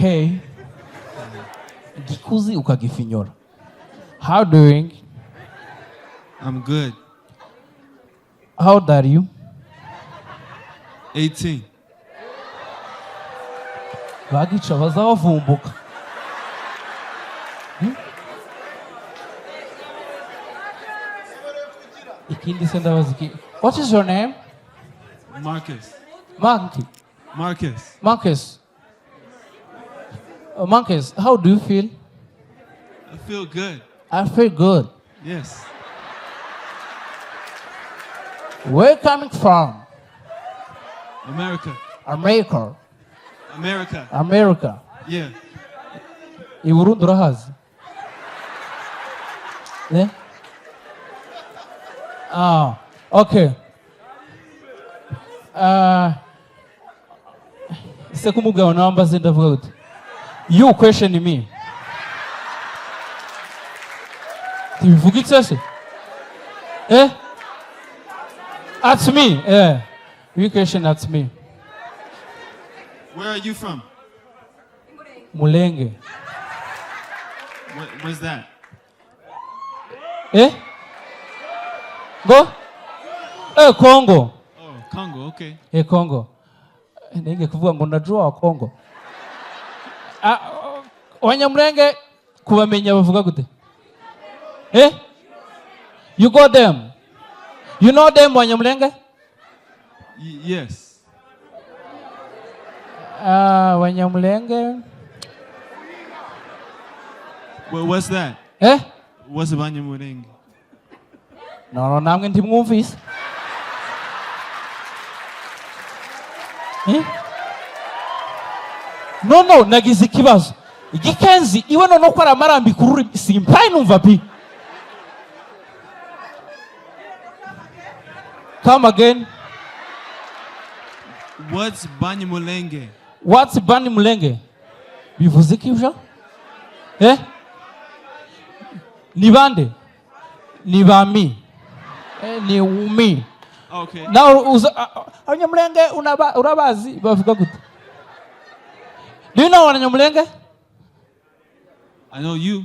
hey gikuzi ukagifinyora. How doing? I'm good. How old are you? 18. Bagica bazabavumbuka. Ikindi se ndabaza iki. What is your name? Marcus. Marcus. Marcus. Marcus, how do you feel? I feel good. I feel good. Yes. Where you coming from? America. America. America. America. Yeah. I Burundi urahazi? Yeah? Ah, okay. Se kumugabo nambaze ndavuga gute? You question me. Tibivuga itsese? At me. Yeah. You question at me. Where are you from? Mulenge. Where's that? Go? Congo. Oh, Congo, okay. Congo. Nenge kuvuga ngo najua Congo. Wanyamulenge kubamenya bavuga gute? You got them? You know them Wanyamulenge? Yes. Wanyamulenge. Well, what's that? What's Banyamulenge? No, namwe ntimwumvise. No, nagize ikibazo. Igikenzi iwe no ko aramarambi kururi simpai numva pi. Come again. What's Banyamulenge? What's Banyamulenge? Bivuze kivyo? Ni bande? Ni bami? Ni umi? Okay. Now Abanyamulenge urabazi bavuga gute? Do you know Abanyamulenge? I know you.